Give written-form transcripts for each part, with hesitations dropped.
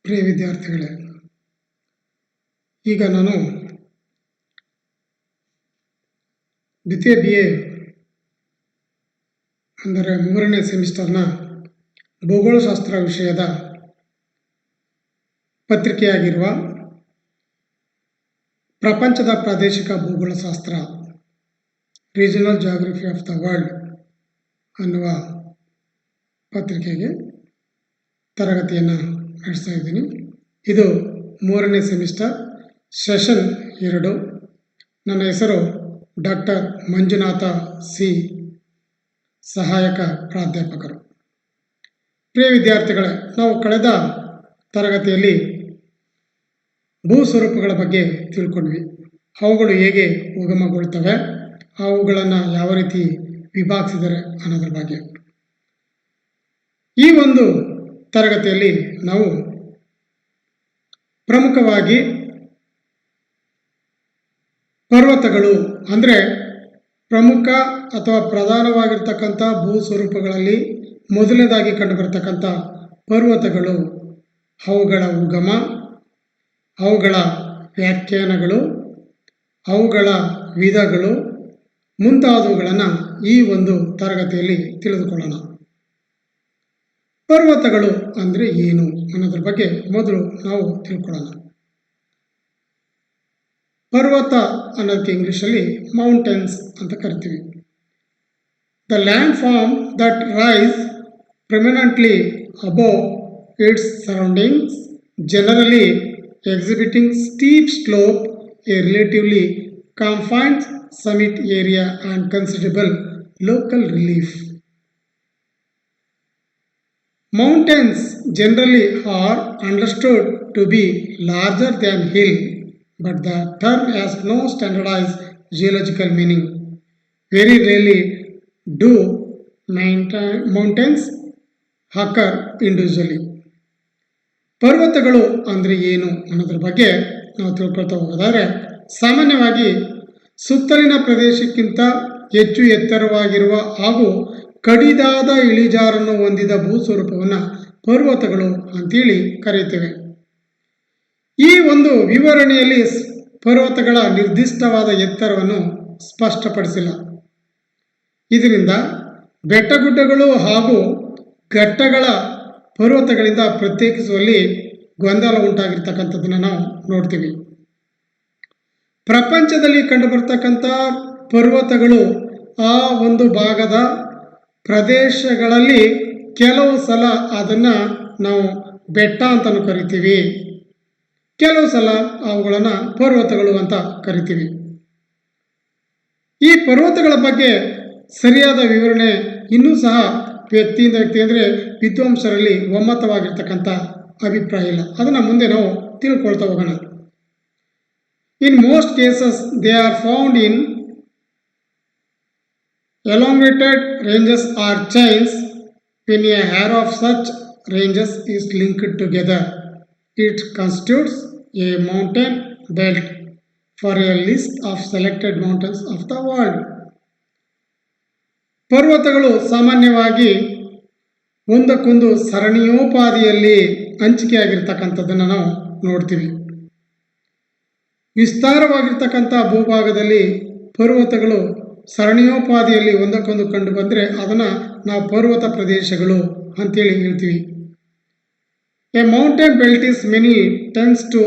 ಪ್ರಿಯ ವಿದ್ಯಾರ್ಥಿಗಳೇ, ಈಗ ನಾನು ದ್ವಿತೀಯ BA ಅಂದರೆ 3ನೇ ಸೆಮಿಸ್ಟರ್ನ ಭೂಗೋಳಶಾಸ್ತ್ರ ವಿಷಯದ ಪತ್ರಿಕೆಯಾಗಿರುವ ಪ್ರಪಂಚದ ಪ್ರಾದೇಶಿಕ ಭೂಗೋಳಶಾಸ್ತ್ರ regional geography of the world ಅನ್ನುವ ಪತ್ರಿಕೆಗೆ ತರಗತಿಯನ್ನು ನಡೆಸ್ತಾ ಇದ್ದೀನಿ. ಇದು 3ನೇ ಸೆಮಿಸ್ಟರ್ ಸೆಷನ್ 2. ನನ್ನ ಹೆಸರು ಡಾಕ್ಟರ್ ಮಂಜುನಾಥ ಸಿ, ಸಹಾಯಕ ಪ್ರಾಧ್ಯಾಪಕರು. ಪ್ರಿಯ ವಿದ್ಯಾರ್ಥಿಗಳೇ, ನಾವು ಕಳೆದ ತರಗತಿಯಲ್ಲಿ ಭೂಸ್ವರೂಪಗಳ ಬಗ್ಗೆ ತಿಳ್ಕೊಂಡ್ವಿ. ಅವುಗಳು ಹೇಗೆ ಉಗಮಗೊಳ್ತವೆ, ಅವುಗಳನ್ನು ಯಾವ ರೀತಿ ವಿಭಾಗಿಸಿದರೆ ಅನ್ನೋದ್ರ ಬಗ್ಗೆ. ಈ ಒಂದು ತರಗತಿಯಲ್ಲಿ ನಾವು ಪ್ರಮುಖವಾಗಿ ಪರ್ವತಗಳು ಅಂದರೆ ಪ್ರಮುಖ ಅಥವಾ ಪ್ರಧಾನವಾಗಿರ್ತಕ್ಕಂಥ ಭೂಸ್ವರೂಪಗಳಲ್ಲಿ ಮೊದಲನೇದಾಗಿ ಕಂಡುಬರ್ತಕ್ಕಂಥ ಪರ್ವತಗಳು, ಅವುಗಳ ಉಗಮ, ಅವುಗಳ ವ್ಯಾಖ್ಯಾನಗಳು, ಅವುಗಳ ವಿಧಗಳು ಮುಂತಾದವುಗಳನ್ನು ಈ ಒಂದು ತರಗತಿಯಲ್ಲಿ ತಿಳಿದುಕೊಳ್ಳೋಣ. ಪರ್ವತಗಳು ಅಂದರೆ ಏನು ಅನ್ನೋದ್ರ ಬಗ್ಗೆ ಮೊದಲು ನಾವು ತಿಳ್ಕೊಳ್ಳೋಣ. ಪರ್ವತ ಅನ್ನೋದಕ್ಕೆ ಇಂಗ್ಲೀಷಲ್ಲಿ ಮೌಂಟೇನ್ಸ್ ಅಂತ ಕರಿತೀವಿ. The landform that rise prominently above its surroundings, generally exhibiting steep slope, a relatively confined summit area and considerable local relief. Mountains generally are understood to be larger than hill, but the term has no standardized geological meaning. Very rarely do mountains occur individually. ಪರ್ವತಗಳು ಅಂದರೆ ಏನು ಅನ್ನೋದ್ರ ಬಗ್ಗೆ ನಾವು ತಿಳ್ಕೊಳ್ತಾ ಹೋಗೋದಾದರೆ, ಸಾಮಾನ್ಯವಾಗಿ ಸುತ್ತಲಿನ ಪ್ರದೇಶಕ್ಕಿಂತ ಹೆಚ್ಚು ಎತ್ತರವಾಗಿರುವ ಹಾಗೂ ಕಡಿದಾದ ಇಳಿಜಾರನ್ನು ಹೊಂದಿದ ಭೂಸ್ವರೂಪವನ್ನು ಪರ್ವತಗಳು ಅಂತೇಳಿ ಕರೆಯುತ್ತೇವೆ. ಈ ಒಂದು ವಿವರಣೆಯಲ್ಲಿ ಪರ್ವತಗಳ ನಿರ್ದಿಷ್ಟವಾದ ಎತ್ತರವನ್ನು ಸ್ಪಷ್ಟಪಡಿಸಿಲ್ಲ. ಇದರಿಂದ ಬೆಟ್ಟಗುಡ್ಡಗಳು ಹಾಗೂ ಘಟ್ಟಗಳ ಪರ್ವತಗಳಿಂದ ಪ್ರತ್ಯೇಕಿಸುವಲ್ಲಿ ಗೊಂದಲ ಉಂಟಾಗಿರ್ತಕ್ಕಂಥದ್ದನ್ನು ನಾವು ನೋಡ್ತೀವಿ. ಪ್ರಪಂಚದಲ್ಲಿ ಕಂಡುಬರ್ತಕ್ಕಂಥ ಪರ್ವತಗಳು ಆ ಒಂದು ಭಾಗದ ಪ್ರದೇಶಗಳಲ್ಲಿ ಕೆಲವು ಸಲ ಅದನ್ನು ನಾವು ಬೆಟ್ಟ ಅಂತಲೂ ಕರಿತೀವಿ, ಕೆಲವು ಸಲ ಅವುಗಳನ್ನು ಪರ್ವತಗಳು ಅಂತ ಕರಿತೀವಿ. ಈ ಪರ್ವತಗಳ ಬಗ್ಗೆ ಸರಿಯಾದ ವಿವರಣೆ ಇನ್ನೂ ಸಹ ವ್ಯಕ್ತಿಯಿಂದ ವ್ಯಕ್ತಿ ಅಂದರೆ ವಿದ್ವಾಂಸರಲ್ಲಿ ಒಮ್ಮತವಾಗಿರ್ತಕ್ಕಂಥ ಅಭಿಪ್ರಾಯ ಇಲ್ಲ. ಅದನ್ನು ಮುಂದೆ ನಾವು ತಿಳ್ಕೊಳ್ತಾ ಹೋಗೋಣ. In most cases they are found in elongated ranges or chains. When a hair of such ranges is linked together, it constitutes a mountain belt for a list of selected mountains of the world. ಪರ್ವತಗಳು ಸಾಮಾನ್ಯವಾಗಿ ಒಂದಕ್ಕೊಂದು ಸರಣಿಯೋಪಾದಿಯಲ್ಲಿ ಹಂಚಿಕೆಯಾಗಿರ್ತಕ್ಕಂಥದ್ದನ್ನು ನಾವು ನೋಡ್ತೀವಿ. ವಿಸ್ತಾರವಾಗಿರ್ತಕ್ಕಂಥ ಭೂಭಾಗದಲ್ಲಿ ಪರ್ವತಗಳು ಸರಣಿಯೋಪಾದಿಯಲ್ಲಿ ಒಂದಕ್ಕೊಂದು ಕಂಡು ಬಂದರೆ ಅದನ್ನು ನಾವು ಪರ್ವತ ಪ್ರದೇಶಗಳು ಅಂತೇಳಿ ಹೇಳ್ತೀವಿ. A mountain belt is many tens to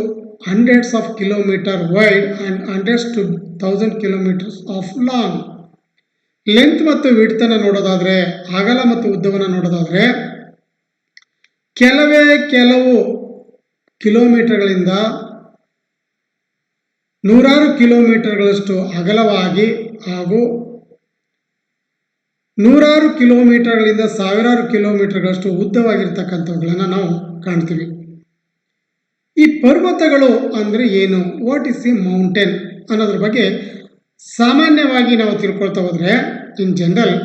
hundreds of kilometre wide and hundreds to 1000 kilometres of long. Length ಮತ್ತು ವಿಡ್ತನ್ನು ನೋಡೋದಾದರೆ, ಅಗಲ ಮತ್ತು ಉದ್ದವನ್ನು ನೋಡೋದಾದರೆ, ಕೆಲವು ಕಿಲೋಮೀಟರ್ಗಳಿಂದ ನೂರಾರು ಕಿಲೋಮೀಟರ್ಗಳಷ್ಟು ಅಗಲವಾಗಿ ಹಾಗೂ ನೂರಾರು ಕಿಲೋಮೀಟರ್ಗಳಿಂದ ಸಾವಿರಾರು ಕಿಲೋಮೀಟರ್ಗಳಷ್ಟು ಉದ್ದವಾಗಿರ್ತಕ್ಕಂಥವುಗಳನ್ನು ನಾವು ಕಾಣ್ತೀವಿ. ಈ ಪರ್ವತಗಳು ಅಂದರೆ ಏನು, ವಾಟ್ ಈಸ್ ಎ ಮೌಂಟೇನ್ ಅನ್ನೋದ್ರ ಬಗ್ಗೆ ಸಾಮಾನ್ಯವಾಗಿ ನಾವು ತಿಳ್ಕೊಳ್ತಾ ಹೋದರೆ, in general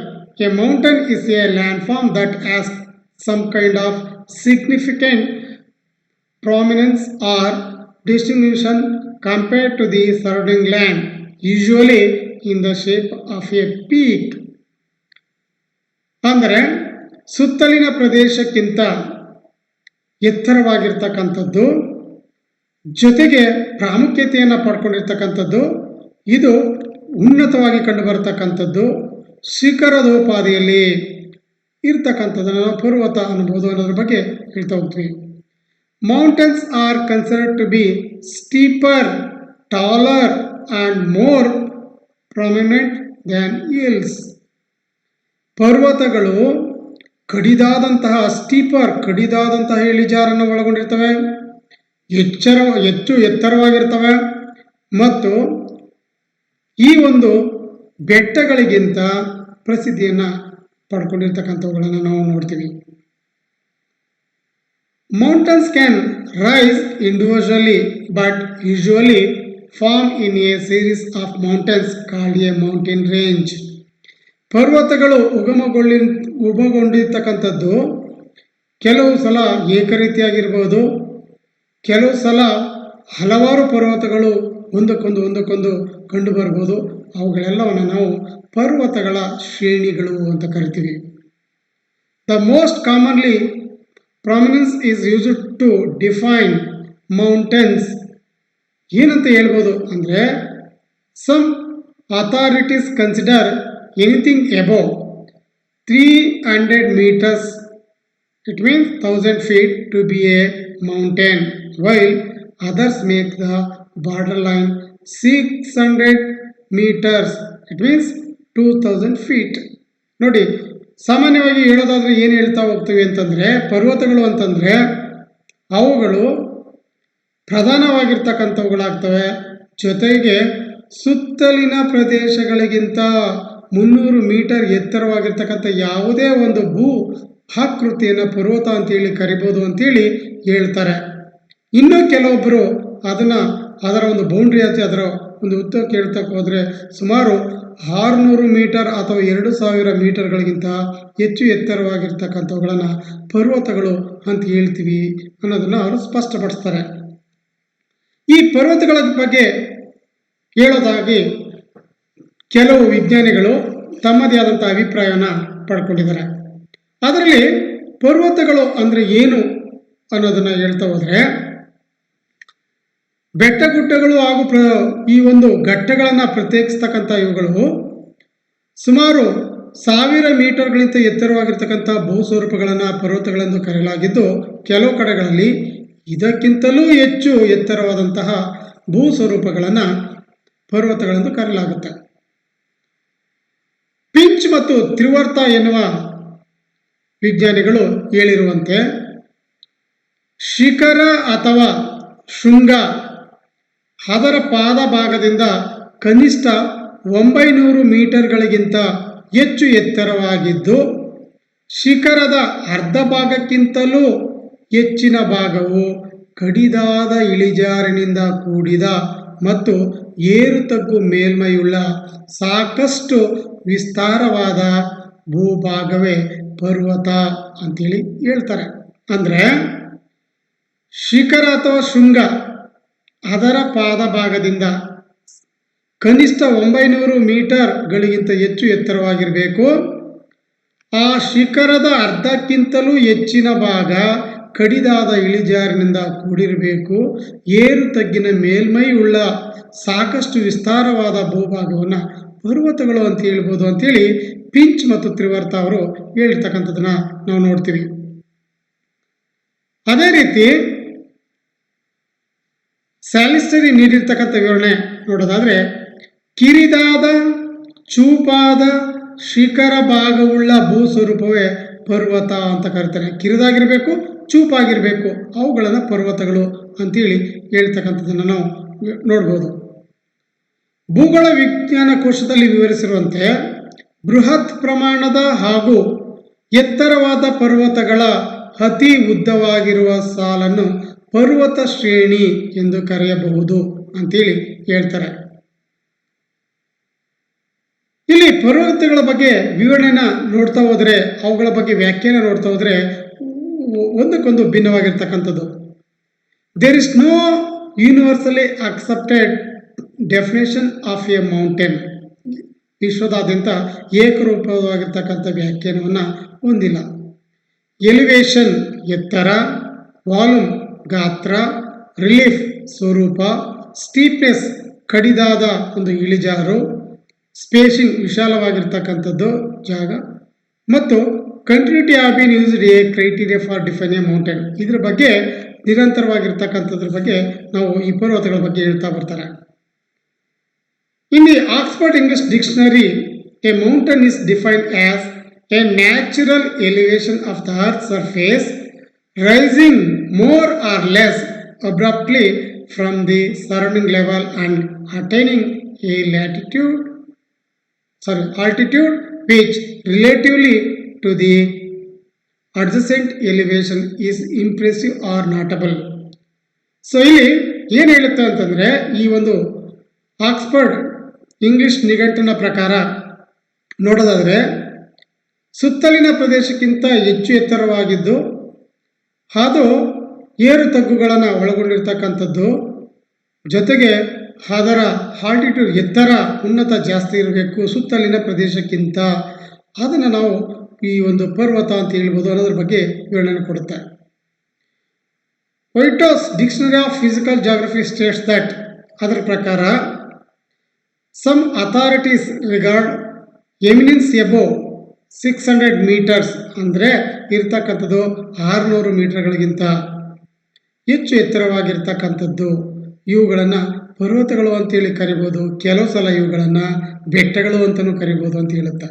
a mountain is a landform that has some kind of significant prominence or distinction compared to the surrounding land, usually in the shape of a peak. ಅಂದರೆ ಸುತ್ತಲಿನ ಪ್ರದೇಶಕ್ಕಿಂತ ಎತ್ತರವಾಗಿರ್ತಕ್ಕಂಥದ್ದು, ಜೊತೆಗೆ ಪ್ರಾಮುಖ್ಯತೆಯನ್ನು ಪಡ್ಕೊಂಡಿರ್ತಕ್ಕಂಥದ್ದು, ಇದು ಉನ್ನತವಾಗಿ ಕಂಡುಬರತಕ್ಕಂಥದ್ದು, ಶಿಖರದೋಪಾದಿಯಲ್ಲಿ ಇರ್ತಕ್ಕಂಥದ್ದನ್ನು ನಾವು ಪರ್ವತ ಅನ್ಬೋದು ಅನ್ನೋದ್ರ ಬಗ್ಗೆ ಹೇಳ್ತಾ ಹೋಗ್ತೀವಿ. Mountains are considered to be steeper, taller and more prominent than hills. ಪರ್ವತಗಳು ಕಡಿದಾದಂತಹ ಇಳಿಜಾರನ್ನು ಒಳಗೊಂಡಿರ್ತವೆ, ಹೆಚ್ಚು ಎತ್ತರವಾಗಿರ್ತವೆ ಮತ್ತು ಈ ಒಂದು ಬೆಟ್ಟಗಳಿಗಿಂತ ಪ್ರಸಿದ್ಧಿಯನ್ನು ಪಡ್ಕೊಂಡಿರ್ತಕ್ಕಂಥವುಗಳನ್ನು ನಾವು ನೋಡ್ತೀವಿ. Mountains can rise individually but usually form in a series of mountains called a mountain range. ಪರ್ವತಗಳು ಉಗಮಗೊಂಡಿರ್ತಕ್ಕಂಥದ್ದು ಕೆಲವು ಸಲ ಏಕರೀತಿಯಾಗಿರ್ಬೋದು, ಕೆಲವು ಸಲ ಹಲವಾರು ಪರ್ವತಗಳು ಒಂದಕ್ಕೊಂದು ಕಂಡು ಬರ್ಬೋದು. ಅವುಗಳೆಲ್ಲವನ್ನು ನಾವು ಪರ್ವತಗಳ ಶ್ರೇಣಿಗಳು ಅಂತ ಕರಿತೀವಿ. The most commonly prominence is used to define mountains. ಏನಂತ ಹೇಳ್ಬೋದು ಅಂದರೆ, some authorities consider anything above 300 meters, it means 1000 feet, to be a mountain, while others make the borderline 600 meters, it means 2000 feet. ನೋಡಿ, ಸಾಮಾನ್ಯವಾಗಿ ಹೇಳೋದಾದ್ರೆ ಏನು ಹೇಳ್ತಾ ಹೋಗ್ತೀವಿ ಅಂತಂದರೆ, ಪರ್ವತಗಳು ಅಂತಂದರೆ ಅವುಗಳು ಪ್ರಧಾನವಾಗಿರ್ತಕ್ಕಂಥವುಗಳಾಗ್ತವೆ. ಜೊತೆಗೆ ಸುತ್ತಲಿನ ಪ್ರದೇಶಗಳಿಗಿಂತ 300 ಮೀಟರ್ ಎತ್ತರವಾಗಿರ್ತಕ್ಕಂಥ ಯಾವುದೇ ಒಂದು ಭೂ ಆಕೃತಿಯನ್ನು ಪರ್ವತ ಅಂತೇಳಿ ಕರಿಬೋದು ಅಂತೇಳಿ ಹೇಳ್ತಾರೆ. ಇನ್ನು ಕೆಲವೊಬ್ಬರು ಅದರ ಒಂದು ಬೌಂಡ್ರಿ ಅದರ ಒಂದು ಉದ್ದಕ್ಕೆ ಹೇಳ್ತಕ್ಕೆ ಹೋದರೆ ಸುಮಾರು 600 ಮೀಟರ್ ಅಥವಾ 2000 ಮೀಟರ್ಗಳಿಗಿಂತ ಹೆಚ್ಚು ಎತ್ತರವಾಗಿರ್ತಕ್ಕಂಥವುಗಳನ್ನು ಪರ್ವತಗಳು ಅಂತ ಹೇಳ್ತೀವಿ ಅನ್ನೋದನ್ನು ಅವರು ಸ್ಪಷ್ಟಪಡಿಸ್ತಾರೆ. ಈ ಪರ್ವತಗಳ ಬಗ್ಗೆ ಹೇಳೋದಾಗಿ ಕೆಲವು ವಿಜ್ಞಾನಿಗಳು ತಮ್ಮದೇ ಆದಂಥ ಅಭಿಪ್ರಾಯವನ್ನು ಪಡ್ಕೊಂಡಿದ್ದಾರೆ. ಅದರಲ್ಲಿ ಪರ್ವತಗಳು ಅಂದರೆ ಏನು ಅನ್ನೋದನ್ನು ಹೇಳ್ತಾ ಹೋದರೆ, ಬೆಟ್ಟಗುಡ್ಡಗಳು ಹಾಗೂ ಈ ಒಂದು ಘಟ್ಟಗಳನ್ನು ಪ್ರತ್ಯೇಕಿಸ್ತಕ್ಕಂಥ ಇವುಗಳು ಸುಮಾರು 1000 ಮೀಟರ್ಗಳಿಂತ ಎತ್ತರವಾಗಿರ್ತಕ್ಕಂಥ ಭೂಸ್ವರೂಪಗಳನ್ನು ಪರ್ವತಗಳೆಂದು ಕರೆಯಲಾಗಿದ್ದು, ಕೆಲವು ಕಡೆಗಳಲ್ಲಿ ಇದಕ್ಕಿಂತಲೂ ಹೆಚ್ಚು ಎತ್ತರವಾದಂತಹ ಭೂಸ್ವರೂಪಗಳನ್ನು ಪರ್ವತಗಳೆಂದು ಕರೆಯಲಾಗುತ್ತೆ. ಪಿಂಚ್ ಮತ್ತು ತ್ರಿವರ್ತ ಎನ್ನುವ ವಿಜ್ಞಾನಿಗಳು ಹೇಳಿರುವಂತೆ, ಶಿಖರ ಅಥವಾ ಶೃಂಗ ಅದರ ಪಾದ ಭಾಗದಿಂದ ಕನಿಷ್ಠ 900 ಮೀಟರ್ಗಳಿಗಿಂತ ಹೆಚ್ಚು ಎತ್ತರವಾಗಿದ್ದು, ಶಿಖರದ ಅರ್ಧ ಭಾಗಕ್ಕಿಂತಲೂ ಹೆಚ್ಚಿನ ಭಾಗವು ಕಡಿದಾದ ಇಳಿಜಾರಿನಿಂದ ಕೂಡಿದ ಮತ್ತು ಏರುತಗ್ಗು ಮೇಲ್ಮೈಯುಳ್ಳ ಸಾಕಷ್ಟು ವಿಸ್ತಾರವಾದ ಭೂಭಾಗವೇ ಪರ್ವತ ಅಂತೇಳಿ ಹೇಳ್ತಾರೆ. ಅಂದರೆ ಶಿಖರ ಅಥವಾ ಶೃಂಗ ಅದರ ಪಾದ ಭಾಗದಿಂದ ಕನಿಷ್ಠ 900 ಮೀಟರ್ಗಳಿಗಿಂತ ಹೆಚ್ಚು ಎತ್ತರವಾಗಿರಬೇಕು. ಆ ಶಿಖರದ ಅರ್ಧಕ್ಕಿಂತಲೂ ಹೆಚ್ಚಿನ ಭಾಗ ಕಡಿದಾದ ಇಳಿಜಾರಿನಿಂದ ಕೂಡಿರಬೇಕು. ಏರು ತಗ್ಗಿನ ಮೇಲ್ಮೈ ಉಳ್ಳ ಸಾಕಷ್ಟು ವಿಸ್ತಾರವಾದ ಭೂಭಾಗವನ್ನು ಪರ್ವತಗಳು ಅಂತ ಹೇಳ್ಬೋದು ಅಂತೇಳಿ ಪಿಂಚ್ ಮತ್ತು ತ್ರಿವರ್ತ ಅವರು ಹೇಳಿರ್ತಕ್ಕಂಥದ್ದನ್ನ ನಾವು ನೋಡ್ತೀವಿ. ಅದೇ ರೀತಿ ಸ್ಯಾಲಿಸ್ಟರಿ ನೀಡಿರ್ತಕ್ಕಂಥ ವಿವರಣೆ ನೋಡೋದಾದ್ರೆ, ಕಿರಿದಾದ ಚೂಪಾದ ಶಿಖರ ಭಾಗವುಳ್ಳ ಭೂ ಸ್ವರೂಪವೇ ಪರ್ವತ ಅಂತ ಕರೀತಾರೆ. ಕಿರಿದಾಗಿರಬೇಕು, ಚೂಪಾಗಿರಬೇಕು, ಅವುಗಳನ್ನು ಪರ್ವತಗಳು ಅಂತೇಳಿ ಹೇಳ್ತಕ್ಕಂಥದ್ದನ್ನು ನಾವು ನೋಡ್ಬೋದು. ಭೂಗೋಳ ವಿಜ್ಞಾನ ಕೋಶದಲ್ಲಿ ವಿವರಿಸಿರುವಂತೆ ಬೃಹತ್ ಪ್ರಮಾಣದ ಹಾಗೂ ಎತ್ತರವಾದ ಪರ್ವತಗಳ ಅತಿ ಉದ್ದವಾಗಿರುವ ಸಾಲನ್ನು ಪರ್ವತ ಶ್ರೇಣಿ ಎಂದು ಕರೆಯಬಹುದು ಅಂತೇಳಿ ಹೇಳ್ತಾರೆ. ಇಲ್ಲಿ ಪರ್ವತಗಳ ಬಗ್ಗೆ ವಿವರಣೆನ ನೋಡ್ತಾ ಹೋದರೆ, ಅವುಗಳ ಬಗ್ಗೆ ವ್ಯಾಖ್ಯಾನ ನೋಡ್ತಾ ಹೋದರೆ ಒಂದಕ್ಕೊಂದು ಭಿನ್ನವಾಗಿರ್ತಕ್ಕಂಥದ್ದು. There is no universally accepted definition of a mountain. ವಿಶ್ವದಾದ್ಯಂತ ಏಕರೂಪವಾಗಿರ್ತಕ್ಕಂಥ ವ್ಯಾಖ್ಯಾನವನ್ನು ಹೊಂದಿಲ್ಲ. ಎಲಿವೇಶನ್ ಎತ್ತರ, ವಾಲ್ಯೂಮ್ ಗಾತ್ರ, ರಿಲೀಫ್ ಸ್ವರೂಪ, ಸ್ಟೀಪ್ನೆಸ್ ಕಡಿದಾದ ಒಂದು ಇಳಿಜಾರು, ಸ್ಪೇಸಿಂಗ್ ವಿಶಾಲವಾಗಿರ್ತಕ್ಕಂಥದ್ದು ಜಾಗ, ಮತ್ತು continuity have been used A criteria for define A mountain. ಇದ್ರ ಬಗ್ಗೆ ನಿರಂತರವಾಗಿರ್ತಕ್ಕಂಥದ್ರ ಬಗ್ಗೆ ನಾವು ಈ ಪರ್ವತಗಳ ಬಗ್ಗೆ ಹೇಳ್ತಾ ಬರ್ತಾರೆ. In the Oxford English dictionary, A mountain is defined as A natural elevation of the earth surface rising more or less abruptly from the surrounding level and attaining a altitude which relatively to the adjacent elevation is impressive or notable. So ಇಲ್ಲಿ ಏನು ಹೇಳುತ್ತೆ ಅಂತಂದರೆ, ಈ ಒಂದು Oxford English ನಿಘಂಟಿನ ಪ್ರಕಾರ ನೋಡೋದಾದರೆ ಸುತ್ತಲಿನ ಪ್ರದೇಶಕ್ಕಿಂತ ಹೆಚ್ಚು ಎತ್ತರವಾಗಿದ್ದು ಅದು ಏರು ತಗ್ಗುಗಳನ್ನು ಒಳಗೊಂಡಿರ್ತಕ್ಕಂಥದ್ದು, ಜೊತೆಗೆ ಅದರ ಆಲ್ಟಿಟ್ಯೂಡ್ ಎತ್ತರ ಉನ್ನತ ಜಾಸ್ತಿ ಇರಬೇಕು ಸುತ್ತಲಿನ ಪ್ರದೇಶಕ್ಕಿಂತ. ಅದನ್ನು ನಾವು ಈ ಒಂದು ಪರ್ವತ ಅಂತ ಹೇಳ್ಬೋದು ಅನ್ನೋದ್ರ ಬಗ್ಗೆ ವಿವರಣೆ ಕೊಡುತ್ತೆ. Whittow's dictionary of physical geography states that, ಅದರ ಪ್ರಕಾರ some authorities regard eminence above 600 meters ಅಂದರೆ ಇರ್ತಕ್ಕಂಥದ್ದು 600 ಮೀಟರ್ಗಳಿಗಿಂತ ಹೆಚ್ಚು ಎತ್ತರವಾಗಿರ್ತಕ್ಕಂಥದ್ದು, ಇವುಗಳನ್ನು ಪರ್ವತಗಳು ಅಂತೇಳಿ ಕರಿಬೋದು, ಕೆಲವು ಸಲ ಇವುಗಳನ್ನು ಬೆಟ್ಟಗಳು ಅಂತಲೂ ಕರಿಬೋದು ಅಂತ ಹೇಳುತ್ತೆ.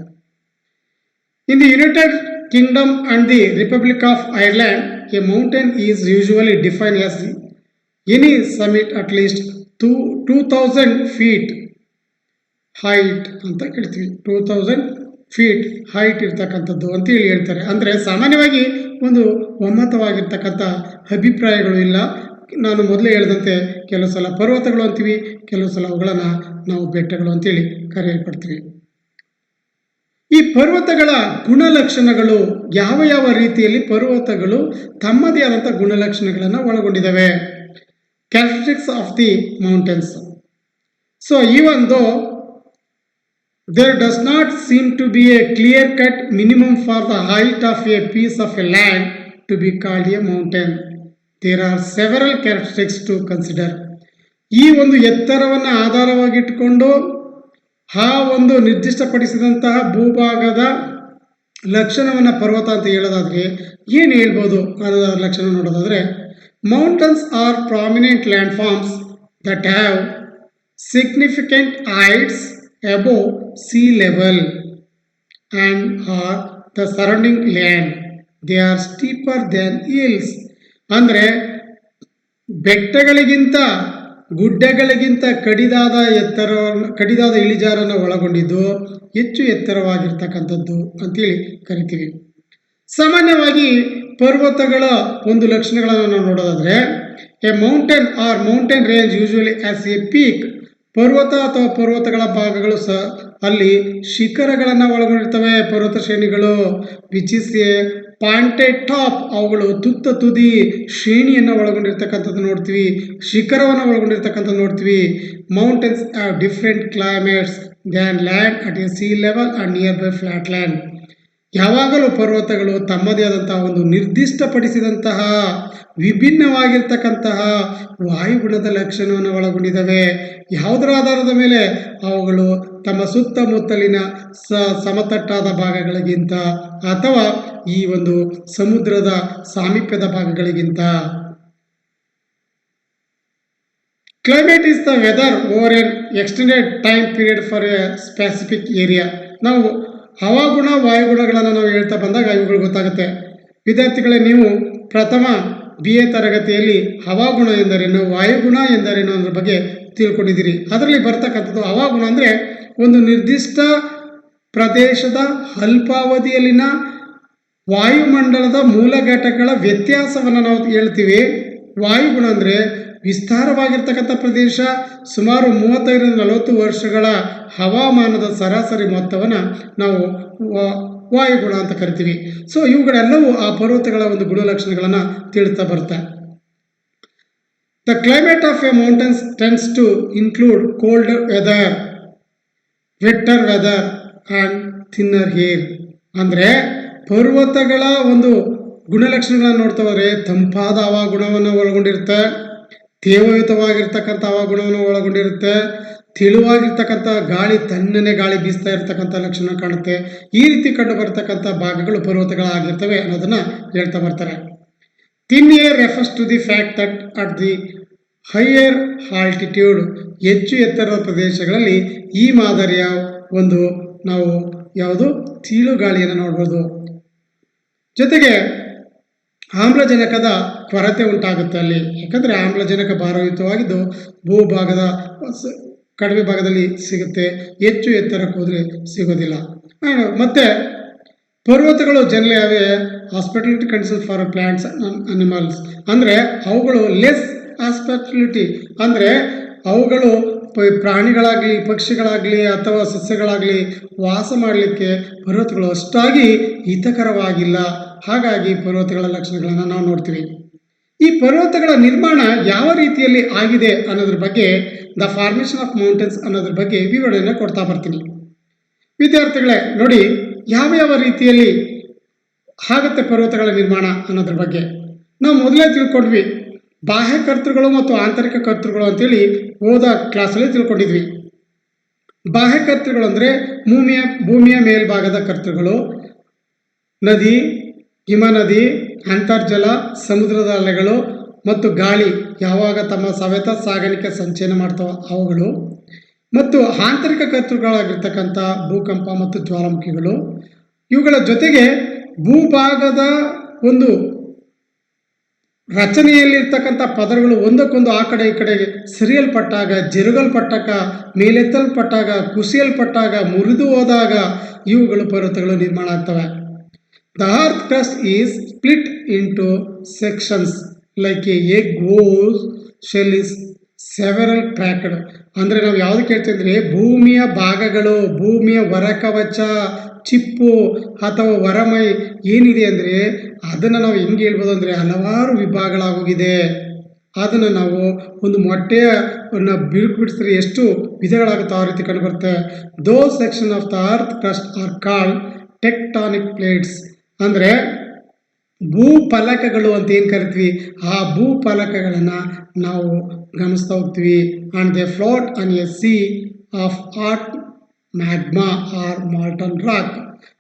In the United Kingdom and the republic of Ireland, A mountain is usually defined as any summit at least 2000 feet height ಅಂತ ಕೇಳ್ತೀವಿ. 2000 ಫೀಟ್ ಹೈಟ್ ಇರ್ತಕ್ಕಂಥದ್ದು ಅಂತೇಳಿ ಹೇಳ್ತಾರೆ. ಅಂದರೆ ಸಾಮಾನ್ಯವಾಗಿ ಒಂದು ಒಮ್ಮತವಾಗಿರ್ತಕ್ಕಂಥ ಅಭಿಪ್ರಾಯಗಳು ಇಲ್ಲ. ನಾನು ಮೊದಲೇ ಹೇಳಿದಂತೆ ಕೆಲವು ಸಲ ಪರ್ವತಗಳು ಅಂತೀವಿ, ಕೆಲವು ಸಲ ಅವುಗಳನ್ನು ನಾವು ಬೆಟ್ಟಗಳು ಅಂತೇಳಿ ಕರೆಯಲ್ಪಡ್ತೀವಿ. ಈ ಪರ್ವತಗಳ ಗುಣಲಕ್ಷಣಗಳು ಯಾವ ಯಾವ ರೀತಿಯಲ್ಲಿ ಪರ್ವತಗಳು ತಮ್ಮದೇ ಆದಂಥ ಗುಣಲಕ್ಷಣಗಳನ್ನು ಒಳಗೊಂಡಿದ್ದಾವೆ. Characteristics of the mountains. So even though there does not seem to be a clear-cut minimum for the height of a piece of a land to be called a mountain, there are several characteristics to consider. ಈ ಒಂದು ಎತ್ತರವನ್ನು ಆಧಾರವಾಗಿಟ್ಟುಕೊಂಡು ಆ ಒಂದು ನಿರ್ದಿಷ್ಟಪಡಿಸಿದಂತಹ ಭೂಭಾಗದ ಲಕ್ಷಣವನ್ನು ಪರ್ವತ ಅಂತ ಹೇಳೋದಾದರೆ ಏನು ಹೇಳ್ಬೋದು ಅನ್ನೋದ ಲಕ್ಷಣ ನೋಡೋದಾದರೆ, mountains are prominent land forms that have significant heights above sea level and are the surrounding land. They are steeper than hills. ಅಂದರೆ ಬೆಟ್ಟಗಳಿಗಿಂತ ಗುಡ್ಡಗಳಿಗಿಂತ ಕಡಿದಾದ ಇಳಿಜಾರನ್ನು ಒಳಗೊಂಡಿದ್ದು ಹೆಚ್ಚು ಎತ್ತರವಾಗಿರ್ತಕ್ಕಂಥದ್ದು ಅಂತೇಳಿ ಕರಿತೀವಿ. ಸಾಮಾನ್ಯವಾಗಿ ಪರ್ವತಗಳ ಒಂದು ಲಕ್ಷಣಗಳನ್ನು ನಾವು ನೋಡೋದಾದರೆ, a mountain or mountain range usually has a peak, ಪರ್ವತ ಅಥವಾ ಪರ್ವತಗಳ ಭಾಗಗಳು ಸಹ ಅಲ್ಲಿ ಶಿಖರಗಳನ್ನು ಒಳಗೊಂಡಿರ್ತವೆ. ಪರ್ವತ ಶ್ರೇಣಿಗಳು which is a pointed top, ಅವುಗಳು ತುದಿ ಶ್ರೇಣಿಯನ್ನು ಒಳಗೊಂಡಿರ್ತಕ್ಕಂಥದ್ದು ನೋಡ್ತೀವಿ, ಶಿಖರವನ್ನು ಒಳಗೊಂಡಿರ್ತಕ್ಕಂಥದ್ದು ನೋಡ್ತೀವಿ. Mountains have different climates than land at a sea level and nearby flat land. ಯಾವಾಗಲೂ ಪರ್ವತಗಳು ತಮ್ಮದೇ ಆದಂತಹ ಒಂದು ನಿರ್ದಿಷ್ಟಪಡಿಸಿದಂತಹ ವಿಭಿನ್ನವಾಗಿರ್ತಕ್ಕಂತಹ ವಾಯುಗುಣದ ಲಕ್ಷಣವನ್ನು ಒಳಗೊಂಡಿದ್ದಾವೆ. ಯಾವುದರ ಆಧಾರದ ಮೇಲೆ ಅವುಗಳು ತಮ್ಮ ಸುತ್ತಮುತ್ತಲಿನ ಸಮತಟ್ಟಾದ ಭಾಗಗಳಿಗಿಂತ ಅಥವಾ ಈ ಒಂದು ಸಮುದ್ರದ ಸಾಮೀಪ್ಯದ ಭಾಗಗಳಿಗಿಂತ. Climate is the weather over an extended time period for a specific area. ನಾವು ಹವಾಗುಣ ವಾಯುಗುಣಗಳನ್ನು ನಾವು ಹೇಳ್ತಾ ಬಂದಾಗ ಇವುಗಳು ಗೊತ್ತಾಗುತ್ತೆ. ವಿದ್ಯಾರ್ಥಿಗಳೇ, ನೀವು ಪ್ರಥಮ BA ತರಗತಿಯಲ್ಲಿ ಹವಾಗುಣ ಎಂದರೇನು, ವಾಯುಗುಣ ಎಂದರೇನು ಅನ್ನೋದ್ರ ಬಗ್ಗೆ ತಿಳ್ಕೊಂಡಿದ್ದೀರಿ. ಅದರಲ್ಲಿ ಬರ್ತಕ್ಕಂಥದ್ದು ಹವಾಗುಣ ಅಂದರೆ ಒಂದು ನಿರ್ದಿಷ್ಟ ಪ್ರದೇಶದ ಅಲ್ಪಾವಧಿಯಲ್ಲಿನ ವಾಯುಮಂಡಲದ ಮೂಲ ಘಟಕಗಳ ವ್ಯತ್ಯಾಸವನ್ನು ನಾವು ಹೇಳ್ತೀವಿ. ವಾಯುಗುಣ ಅಂದರೆ ವಿಸ್ತಾರವಾಗಿರ್ತಕ್ಕಂಥ ಪ್ರದೇಶ, ಸುಮಾರು 35-40 ವರ್ಷಗಳ ಹವಾಮಾನದ ಸರಾಸರಿ ಮೊತ್ತವನ್ನು ನಾವು ವಾಯುಗುಣ ಅಂತ ಕರಿತೀವಿ. ಸೊ ಇವುಗಳೆಲ್ಲವೂ ಆ ಪರ್ವತಗಳ ಒಂದು ಗುಣಲಕ್ಷಣಗಳನ್ನು ತಿಳಿಸ್ತಾ ಬರುತ್ತೆ. The climate of a mountains tends to include cold weather, wetter weather and thinner air. ಅಂದರೆ ಪರ್ವತಗಳ ಒಂದು ಗುಣಲಕ್ಷಣಗಳನ್ನು ನೋಡ್ತಾ ಹೋದರೆ ತಂಪಾದ ಹವಾಗುಣವನ್ನು ಒಳಗೊಂಡಿರುತ್ತೆ, ತೇವಯುತವಾಗಿರ್ತಕ್ಕಂಥ ಹವಾಗುಣವನ್ನು ಒಳಗೊಂಡಿರುತ್ತೆ, ತೆಳುವಾಗಿರ್ತಕ್ಕಂಥ ಗಾಳಿ, ತಣ್ಣನೆ ಗಾಳಿ ಬೀಸ್ತಾ ಇರ್ತಕ್ಕಂಥ ಲಕ್ಷಣ ಕಾಣುತ್ತೆ. ಈ ರೀತಿ ಕಂಡು ಬರ್ತಕ್ಕಂಥ ಭಾಗಗಳು ಪರ್ವತಗಳಾಗಿರ್ತವೆ ಅನ್ನೋದನ್ನು ಹೇಳ್ತಾ ಬರ್ತಾರೆ. Thin air refers to the fact that at the higher altitude, ಹೆಚ್ಚು ಎತ್ತರದ ಪ್ರದೇಶಗಳಲ್ಲಿ ಈ ಮಾದರಿಯ ಒಂದು ನಾವು ಯಾವುದು ತೀಳು ಗಾಳಿಯನ್ನು ನೋಡ್ಬೋದು. ಜೊತೆಗೆ ಆಮ್ಲಜನಕದ ಕೊರತೆ ಉಂಟಾಗುತ್ತೆ ಅಲ್ಲಿ, ಯಾಕಂದರೆ ಆಮ್ಲಜನಕ ಭಾರಯುತವಾಗಿದ್ದು ಭೂಭಾಗದ ಕಡಿಮೆ ಭಾಗದಲ್ಲಿ ಸಿಗುತ್ತೆ, ಹೆಚ್ಚು ಎತ್ತರಕ್ಕೆ ಹೋದರೆ ಸಿಗೋದಿಲ್ಲ. ಮತ್ತು ಪರ್ವತಗಳು generally away hospitality condition for plants and animals, ಅಂದರೆ ಅವುಗಳು ಲೆಸ್ ಹಾಸ್ಪಿಟಾಲಿಟಿ, ಅಂದರೆ ಅವುಗಳು ಪ್ರಾಣಿಗಳಾಗಲಿ ಪಕ್ಷಿಗಳಾಗಲಿ ಅಥವಾ ಸಸ್ಯಗಳಾಗಲಿ ವಾಸ ಮಾಡಲಿಕ್ಕೆ ಪರ್ವತಗಳು ಅಷ್ಟಾಗಿ ಹಿತಕರವಾಗಿಲ್ಲ. ಹಾಗಾಗಿ ಪರ್ವತಗಳ ಲಕ್ಷಣಗಳನ್ನು ನಾವು ನೋಡ್ತೀವಿ. ಈ ಪರ್ವತಗಳ ನಿರ್ಮಾಣ ಯಾವ ರೀತಿಯಲ್ಲಿ ಆಗಿದೆ ಅನ್ನೋದ್ರ ಬಗ್ಗೆ, ದ ಫಾರ್ಮೇಷನ್ ಆಫ್ ಮೌಂಟೇನ್ಸ್ ಅನ್ನೋದ್ರ ಬಗ್ಗೆ ವಿವರಣೆಯನ್ನು ಕೊಡ್ತಾ ಬರ್ತೀನಿ. ವಿದ್ಯಾರ್ಥಿಗಳೇ ನೋಡಿ, ಯಾವ ರೀತಿಯಲ್ಲಿ ಆಗುತ್ತೆ ಪರ್ವತಗಳ ನಿರ್ಮಾಣ ಅನ್ನೋದ್ರ ಬಗ್ಗೆ ನಾವು ಮೊದಲೇ ತಿಳ್ಕೊಂಡ್ವಿ. ಬಾಹ್ಯ ಕರ್ತೃಗಳು ಮತ್ತು ಆಂತರಿಕ ಕರ್ತೃಗಳು ಅಂತೇಳಿ ಹೋದ ಕ್ಲಾಸಲ್ಲಿ ತಿಳ್ಕೊಂಡಿದ್ವಿ. ಬಾಹ್ಯ ಕರ್ತೃಗಳು ಅಂದರೆ ಭೂಮಿಯ ಮೇಲ್ಭಾಗದ ಕರ್ತೃಗಳು, ನದಿ, ಹಿಮನದಿ, ಅಂತರ್ಜಲ, ಸಮುದ್ರದ ಅಲೆಗಳು ಮತ್ತು ಗಾಳಿ ಯಾವಾಗ ತಮ್ಮ ಸವೆತ ಸಾಗಾಣಿಕೆ ಸಂಚಯನ ಮಾಡ್ತಾವ ಅವುಗಳು, ಮತ್ತು ಆಂತರಿಕ ಕರ್ತೃಗಳಾಗಿರ್ತಕ್ಕಂಥ ಭೂಕಂಪ ಮತ್ತು ಜ್ವಾಲಾಮುಖಿಗಳು. ಇವುಗಳ ಜೊತೆಗೆ ಭೂಭಾಗದ ಒಂದು ರಚನೆಯಲ್ಲಿರ್ತಕ್ಕಂಥ ಪದರಗಳು ಒಂದಕ್ಕೊಂದು ಆ ಕಡೆ ಈ ಕಡೆಗೆ ಸರಿಯಲ್ಪಟ್ಟಾಗ, ಜರುಗಲ್ಪಟ್ಟಾಗ, ಮೇಲೆತ್ತಲ್ಪಟ್ಟಾಗ, ಕುಸಿಯಲ್ಪಟ್ಟಾಗ, ಮುರಿದು ಹೋದಾಗ ಇವುಗಳು ಪರ್ವತಗಳು ನಿರ್ಮಾಣ ಆಗ್ತವೆ. The earth crust is split into sections like a egg whose shell is several cracked. ಅಂದರೆ ನಾವು ಯಾವುದು ಕೇಳ್ತೀವಿ ಅಂದರೆ ಭೂಮಿಯ ಭಾಗಗಳು, ಭೂಮಿಯ ಹೊರಕವಚ, ಚಿಪ್ಪು ಅಥವಾ ಹೊರಮೈ ಏನಿದೆ ಅಂದರೆ ಅದನ್ನು ನಾವು ಹೆಂಗೆ ಹೇಳ್ಬೋದು ಅಂದರೆ ಹಲವಾರು ವಿಭಾಗಗಳಾಗೋಗಿದೆ. ಅದನ್ನು ನಾವು ಒಂದು ಮೊಟ್ಟೆಯನ್ನು ಬಿಡಿಸಿದ್ರೆ ಎಷ್ಟು ವಿಧಗಳಾಗುತ್ತೆ ಆ ರೀತಿ ಕಂಡುಬರುತ್ತೆ. Those section of the earth crust are called tectonic plates. ಅಂದರೆ ಭೂಫಲಕಗಳು ಅಂತ ಏನು ಕರಿತೀವಿ, ಆ ಭೂಫಲಕಗಳನ್ನು ನಾವು ಗಮನಿಸ್ತಾ ಹೋಗ್ತೀವಿ. And they float on a sea of hot magma or molten rock.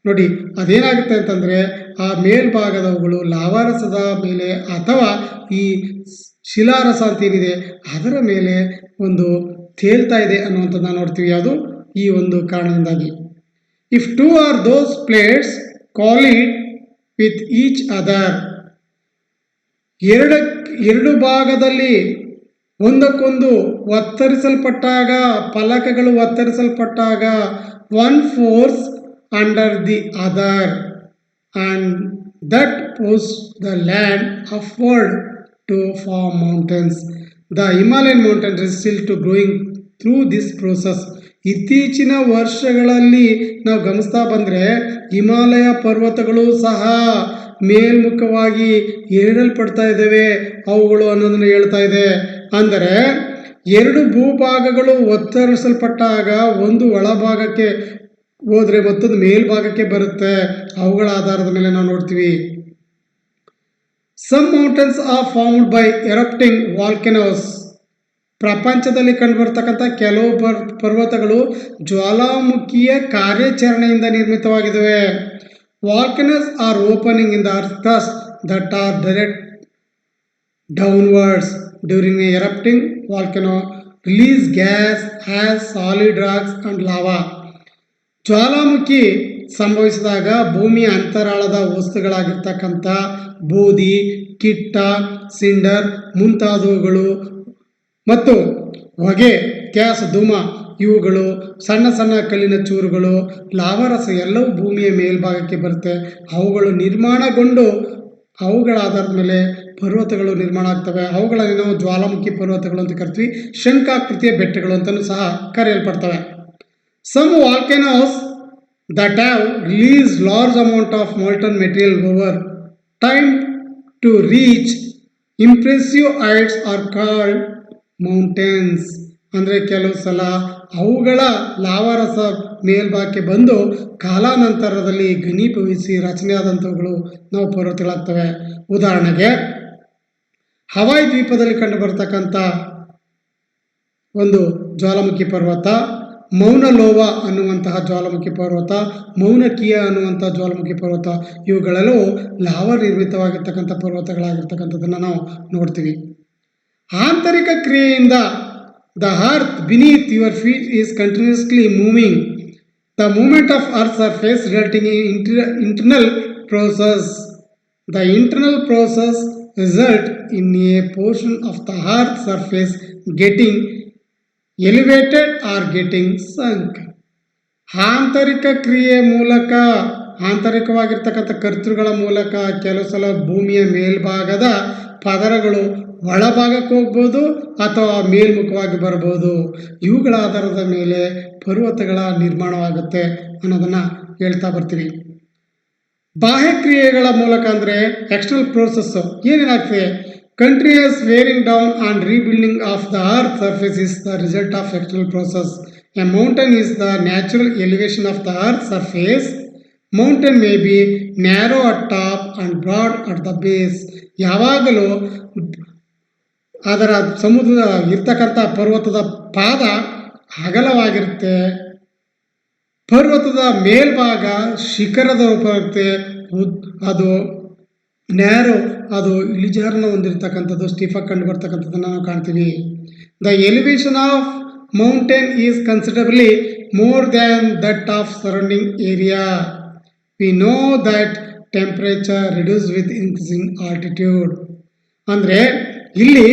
ನೋಡಿ ಅದೇನಾಗುತ್ತೆ ಅಂತಂದರೆ ಆ ಮೇಲ್ಭಾಗದವುಗಳು ಲಾವಾರಸದ ಮೇಲೆ ಅಥವಾ ಈ ಶಿಲಾರಸ ಅಂತ ಏನಿದೆ ಅದರ ಮೇಲೆ ಒಂದು ತೇಲ್ತಾ ಇದೆ ಅನ್ನುವಂಥದ್ದನ್ನು ನೋಡ್ತೀವಿ. ಅದು ಈ ಒಂದು ಕಾರಣದಿಂದಾಗಿ. If two are those plates collide with each other, ಎರಡು ಭಾಗದಲ್ಲಿ ಒಂದಕ್ಕೊಂದು ಒತ್ತರಿಸಲ್ಪಟ್ಟಾಗ, ಫಲಕಗಳು ಒತ್ತರಿಸಲ್ಪಟ್ಟಾಗ, one force under the other and that pushes the land upward to form mountains. The Himalayan mountains is still to growing through this process. ಇತ್ತೀಚಿನ ವರ್ಷಗಳಲ್ಲಿ ನಾವು ಗಮನಿಸ್ತಾ ಬಂದರೆ ಹಿಮಾಲಯ ಪರ್ವತಗಳು ಸಹ ಮೇಲ್ಮುಖವಾಗಿ ಏರಲ್ಪಡ್ತಾ ಇದ್ದಾವೆ ಅವುಗಳು ಅನ್ನೋದನ್ನು ಹೇಳ್ತಾ ಇದೆ. ಅಂದರೆ ಎರಡು ಭೂಭಾಗಗಳು ಒತ್ತರಿಸಲ್ಪಟ್ಟಾಗ ಒಂದು ಒಳಭಾಗಕ್ಕೆ ಹೋದರೆ ಮತ್ತೊಂದು ಮೇಲ್ಭಾಗಕ್ಕೆ ಬರುತ್ತೆ. ಅವುಗಳ ಆಧಾರದ ಮೇಲೆ ನಾವು ನೋಡ್ತೀವಿ. Some mountains are formed by erupting volcanoes. ಪ್ರಪಂಚದಲ್ಲಿ ಕಂಡುಬರ್ತಕ್ಕಂಥ ಕೆಲವು ಪರ್ವತಗಳು ಜ್ವಾಲಾಮುಖಿಯ ಕಾರ್ಯಾಚರಣೆಯಿಂದ ನಿರ್ಮಿತವಾಗಿದ್ದಾವೆ. Volcanoes are opening in the earth crust that are direct downwards during a erupting volcano release gas as solid rocks and lava. ಜ್ವಾಲಾಮುಖಿ ಸಂಭವಿಸಿದಾಗ ಭೂಮಿಯ ಅಂತರಾಳದ ವಸ್ತುಗಳಾಗಿರ್ತಕ್ಕಂಥ ಬೂದಿ, ಕಿಟ್ಟ, ಸಿಂಡರ್ ಮುಂತಾದವುಗಳು ಮತ್ತು ಹೊಗೆ, ಗ್ಯಾಸ್, ಧೂಮ ಇವುಗಳು, ಸಣ್ಣ ಸಣ್ಣ ಕಲ್ಲಿನ ಚೂರುಗಳು, ಲಾವಾರಸ ಎಲ್ಲವೂ ಭೂಮಿಯ ಮೇಲ್ಭಾಗಕ್ಕೆ ಬರುತ್ತೆ. ಅವುಗಳು ನಿರ್ಮಾಣಗೊಂಡು ಅವುಗಳ ಆಧಾರದ ಮೇಲೆ ಪರ್ವತಗಳು ನಿರ್ಮಾಣ ಆಗ್ತವೆ. ಅವುಗಳನ್ನು ನಾವು ಜ್ವಾಲಾಮುಖಿ ಪರ್ವತಗಳು ಅಂತ ಕರಿತೀವಿ. ಶಂಖಾಕೃತಿಯ ಬೆಟ್ಟಗಳು ಅಂತಲೂ ಸಹ ಕರೆಯಲ್ಪಡ್ತವೆ. Some volcanoes that have released large amount of molten material over time to reach impressive heights are called mountains. ಅಂದರೆ ಕೆಲವು ಸಲ ಅವುಗಳ ಲಾವಾರಸ ಮೇಲ್ಭಾಗಕ್ಕೆ ಬಂದು ಕಾಲಾನಂತರದಲ್ಲಿ ಘನೀಭವಿಸಿ ರಚನೆಯಾದಂಥವುಗಳು ನಾವು ಪರ್ವತಗಳಾಗ್ತವೆ. ಉದಾಹರಣೆಗೆ ಹವಾಯಿ ದ್ವೀಪದಲ್ಲಿ ಕಂಡುಬರ್ತಕ್ಕಂಥ ಒಂದು ಜ್ವಾಲಾಮುಖಿ ಪರ್ವತ, ಮೌನಲೋವ ಅನ್ನುವಂತಹ ಜ್ವಾಲಾಮುಖಿ ಪರ್ವತ, ಮೌನಕಿಯ ಅನ್ನುವಂಥ ಜ್ವಾಲಾಮುಖಿ ಪರ್ವತ, ಇವುಗಳೆಲ್ಲವೂ ಲಾವ ನಿರ್ಮಿತವಾಗಿರ್ತಕ್ಕಂಥ ಪರ್ವತಗಳಾಗಿರ್ತಕ್ಕಂಥದ್ದನ್ನು ನಾವು ನೋಡ್ತೀವಿ. ಆಂತರಿಕ ಕ್ರಿಯೆಯಿಂದ the earth beneath your feet is continuously moving. The movement of earth surface resulting in internal process. The internal process result in a portion of the earth surface getting elevated or getting sunk. ಆಂತರಿಕ ಕ್ರಿಯೆ ಮೂಲಕ, ಆಂತರಿಕವಾಗಿರ್ತಕ್ಕಂಥ ಕರ್ತೃಗಳ ಮೂಲಕ ಕೆಲವು ಸಲ ಭೂಮಿಯ ಮೇಲ್ಭಾಗದ ಪದರಗಳು ಒಳಭಾಗಕ್ಕೆ ಹೋಗ್ಬೋದು ಅಥವಾ ಮೇಲ್ಮುಖವಾಗಿ ಬರ್ಬೋದು. ಇವುಗಳ ಆಧಾರದ ಮೇಲೆ ಪರ್ವತಗಳ ನಿರ್ಮಾಣವಾಗುತ್ತೆ ಅನ್ನೋದನ್ನು ಹೇಳ್ತಾ ಬರ್ತೀವಿ. ಬಾಹ್ಯ ಕ್ರಿಯೆಗಳ ಮೂಲಕ ಅಂದರೆ ಎಕ್ಸ್ಟರ್ನಲ್ ಪ್ರೋಸೆಸ್ಸು ಏನೇನಾಗ್ತದೆ, continuous wearing down and rebuilding of the earth surface is the result of external process. A mountain is the natural elevation of the earth surface. Mountain may be narrow at top and broad at the base. ಯಾವಾಗಲೂ ಅದರ ಸಮುದ್ರ ಇರ್ತಕ್ಕಂಥ ಪರ್ವತದ ಪಾದ ಅಗಲವಾಗಿರುತ್ತೆ, ಪರ್ವತದ ಮೇಲ್ಭಾಗ ಶಿಖರದ ರೂಪ ಇರುತ್ತೆ, ಅದು ನ್ಯಾರೋ, ಅದು ಇಳಿಜಾರನ ಹೊಂದಿರತಕ್ಕಂಥದ್ದು, ಸ್ಟಿಫಾಗಿ ಕಂಡು ಬರ್ತಕ್ಕಂಥದ್ದನ್ನು ನಾವು ಕಾಣ್ತೀವಿ. The elevation of mountain is ಕನ್ಸಿಡರಬಲಿ more than that of surrounding area. We know that temperature reduce with increasing altitude. ಅಂದರೆ ಇಲ್ಲಿ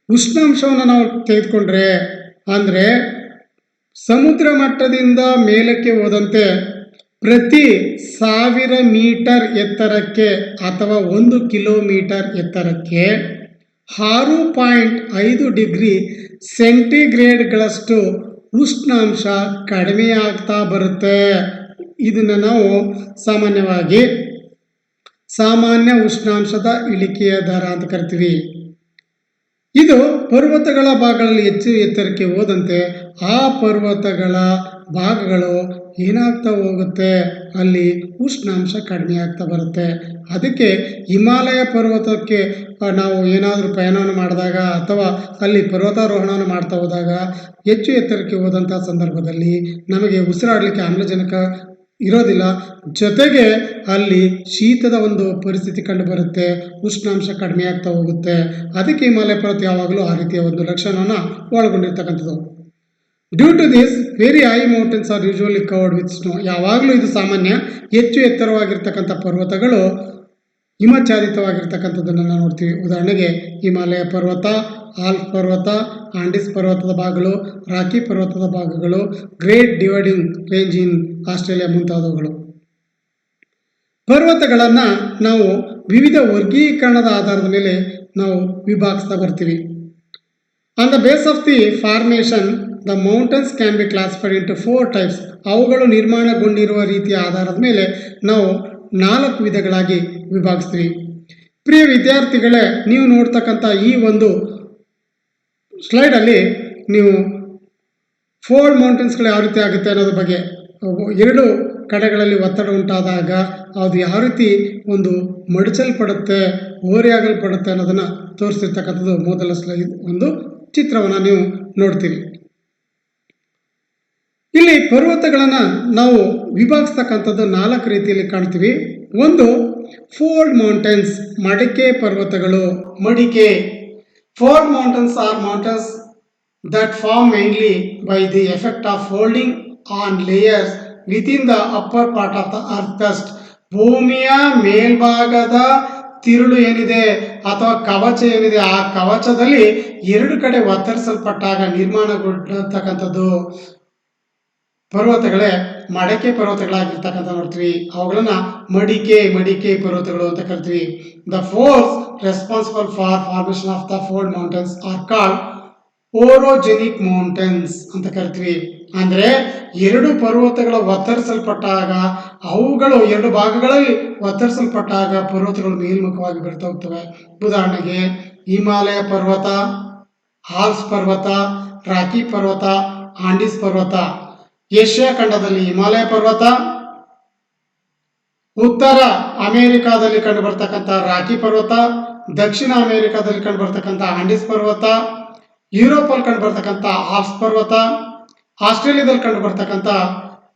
ಉಷ್ಣಾಂಶವನ್ನು ನಾವು ತೆಗೆದುಕೊಂಡ್ರೆ, ಅಂದರೆ ಸಮುದ್ರ ಮಟ್ಟದಿಂದ ಮೇಲಕ್ಕೆ ಹೋದಂತೆ ಪ್ರತಿ 1000 ಮೀಟರ್ ಎತ್ತರಕ್ಕೆ ಅಥವಾ 1 ಕಿಲೋಮೀಟರ್ ಎತ್ತರಕ್ಕೆ 6.5 ಡಿಗ್ರಿ ಸೆಂಟಿಗ್ರೇಡ್ಗಳಷ್ಟು ಉಷ್ಣಾಂಶ ಕಡಿಮೆಯಾಗ್ತಾ ಬರುತ್ತೆ. ಇದನ್ನು ನಾವು ಸಾಮಾನ್ಯವಾಗಿ ಸಾಮಾನ್ಯ ಉಷ್ಣಾಂಶದ ಇಳಿಕೆಯ ದರ ಅಂತ ಕರಿತೀವಿ. ಇದು ಪರ್ವತಗಳ ಭಾಗಗಳಲ್ಲಿ ಹೆಚ್ಚು ಎತ್ತರಕ್ಕೆ ಹೋದಂತೆ ಆ ಪರ್ವತಗಳ ಭಾಗಗಳು ಏನಾಗ್ತಾ ಹೋಗುತ್ತೆ, ಅಲ್ಲಿ ಉಷ್ಣಾಂಶ ಕಡಿಮೆ ಆಗ್ತಾ ಬರುತ್ತೆ. ಅದಕ್ಕೆ ಹಿಮಾಲಯ ಪರ್ವತಕ್ಕೆ ನಾವು ಏನಾದರೂ ಪ್ರಯಾಣವನ್ನು ಮಾಡಿದಾಗ ಅಥವಾ ಅಲ್ಲಿ ಪರ್ವತಾರೋಹಣವನ್ನು ಮಾಡ್ತಾ ಹೋದಾಗ ಹೆಚ್ಚು ಎತ್ತರಕ್ಕೆ ಹೋದಂಥ ಸಂದರ್ಭದಲ್ಲಿ ನಮಗೆ ಉಸಿರಾಡಲಿಕ್ಕೆ ಆಮ್ಲಜನಕ ಇರೋದಿಲ್ಲ, ಜೊತೆಗೆ ಅಲ್ಲಿ ಶೀತದ ಒಂದು ಪರಿಸ್ಥಿತಿ ಕಂಡು ಬರುತ್ತೆ, ಉಷ್ಣಾಂಶ ಕಡಿಮೆ ಆಗ್ತಾ ಹೋಗುತ್ತೆ. ಅದಕ್ಕೆ ಹಿಮಾಲಯ ಪರ್ವತ ಯಾವಾಗಲೂ ಆ ರೀತಿಯ ಒಂದು ಲಕ್ಷಣವನ್ನು ಒಳಗೊಂಡಿರ್ತಕ್ಕಂಥದ್ದು. Due to this very high mountains are usually covered with snow. ಯಾವಾಗಲೂ ಇದು ಸಾಮಾನ್ಯ, ಹೆಚ್ಚು ಎತ್ತರವಾಗಿರ್ತಕ್ಕಂಥ ಪರ್ವತಗಳು ಹಿಮಚ್ಛಾದಿತವಾಗಿರ್ತಕ್ಕಂಥದ್ದನ್ನು ನಾವು ನೋಡ್ತೀವಿ. ಉದಾಹರಣೆಗೆ ಹಿಮಾಲಯ ಪರ್ವತ, ಆಲ್ಪ್ ಪರ್ವತ, ಆಂಡೀಸ್ ಪರ್ವತದ ಭಾಗಗಳು, ರಾಕಿ ಪರ್ವತದ ಭಾಗಗಳು, great dividing range in Australia ಮುಂತಾದವುಗಳು. ಪರ್ವತಗಳನ್ನು ನಾವು ವಿವಿಧ ವರ್ಗೀಕರಣದ ಆಧಾರದ ಮೇಲೆ ನಾವು ವಿಭಾಗಿಸ್ತಾ ಬರ್ತೀವಿ. On the base of the formation the mountains can be classified into 4 types. ಅವುಗಳು ನಿರ್ಮಾಣಗೊಂಡಿರುವ ರೀತಿಯ ಆಧಾರದ ಮೇಲೆ ನಾವು 4 ವಿಧಗಳಾಗಿ ವಿಭಾಗಿಸ್ತೀವಿ. ಪ್ರಿಯ ವಿದ್ಯಾರ್ಥಿಗಳೇ, ನೀವು ನೋಡ್ತಕ್ಕಂಥ ಈ ಒಂದು ಸ್ಲೈಡಲ್ಲಿ ನೀವು ಫೋಲ್ಡ್ ಮೌಂಟೇನ್ಸ್ಗಳು ಯಾವ ರೀತಿ ಆಗುತ್ತೆ ಅನ್ನೋದ್ರ ಬಗ್ಗೆ, 2 ಕಡೆಗಳಲ್ಲಿ ಒತ್ತಡ ಉಂಟಾದಾಗ ಅದು ಯಾವ ರೀತಿ ಒಂದು ಮಡಚಲ್ಪಡುತ್ತೆ, ಓರೆಯಾಗಲ್ಪಡುತ್ತೆ ಅನ್ನೋದನ್ನು ತೋರಿಸಿರ್ತಕ್ಕಂಥದ್ದು ಮೊದಲ ಸ್ಲೈಡ್ ಒಂದು ಚಿತ್ರವನ್ನು ನೀವು ನೋಡ್ತೀರಿ. ಇಲ್ಲಿ ಪರ್ವತಗಳನ್ನು ನಾವು ವಿಭಾಗಿಸ್ತಕ್ಕಂಥದ್ದು 4 ರೀತಿಯಲ್ಲಿ ಕಾಣ್ತೀವಿ. ಒಂದು ಫೋಲ್ಡ್ ಮೌಂಟೇನ್ಸ್, ಮಡಿಕೆ ಪರ್ವತಗಳು. ಮಡಿಕೆ fold mountains are mountains that form mainly by the effect of folding on layers within the upper part of the earth crust. ಭೂಮಿಯ ಮೇಲ್ಭಾಗದ ತಿರುಳು ಏನಿದೆ ಅಥವಾ ಕವಚ ಏನಿದೆ, ಆ ಕವಚದಲ್ಲಿ 2 ಕಡೆ ಒತ್ತರಿಸಲ್ಪಟ್ಟಾಗ ನಿರ್ಮಾಣಗೊಂಡಿರ್ತಕ್ಕಂಥದ್ದು ಪರ್ವತಗಳೇ ಮಡಿಕೆ ಪರ್ವತಗಳಾಗಿರ್ತಕ್ಕಂಥ ನೋಡ್ತೀವಿ. ಅವುಗಳನ್ನ ಮಡಿಕೆ ಪರ್ವತಗಳು ಅಂತ ಕರಿತೀವಿ. The force responsible for formation of the fold mountains are called orogenic mountains ಅಂತ ಕರಿತೀವಿ. ಅಂದರೆ 2 ಪರ್ವತಗಳು ಒತ್ತರಿಸಲ್ಪಟ್ಟಾಗ, ಅವುಗಳು 2 ಭಾಗಗಳಲ್ಲಿ ಒತ್ತರಿಸಲ್ಪಟ್ಟಾಗ ಪರ್ವತಗಳು ಮೇಲ್ಮುಖವಾಗಿ ಬೆಳ್ತಾ ಹೋಗ್ತವೆ. ಉದಾಹರಣೆಗೆ ಹಿಮಾಲಯ ಪರ್ವತ, ಆಲ್ಪ್ಸ್ ಪರ್ವತ, ರಾಕಿ ಪರ್ವತ, ಆಂಡೀಸ್ ಪರ್ವತ, ಏಷ್ಯಾ ಖಂಡದಲ್ಲಿ ಹಿಮಾಲಯ ಪರ್ವತ, ಉತ್ತರ ಅಮೆರಿಕಾದಲ್ಲಿ ಕಂಡುಬರ್ತಕ್ಕಂಥ ರಾಕಿ ಪರ್ವತ, ದಕ್ಷಿಣ ಅಮೆರಿಕಾದಲ್ಲಿ ಕಂಡುಬರ್ತಕ್ಕಂಥ ಆಂಡೀಸ್ ಪರ್ವತ, ಯುರೋಪಲ್ಲಿ ಕಂಡುಬರ್ತಕ್ಕಂಥ ಆಲ್ಪ್ಸ್ ಪರ್ವತ, ಆಸ್ಟ್ರೇಲಿಯಾದಲ್ಲಿ ಕಂಡುಬರ್ತಕ್ಕಂಥ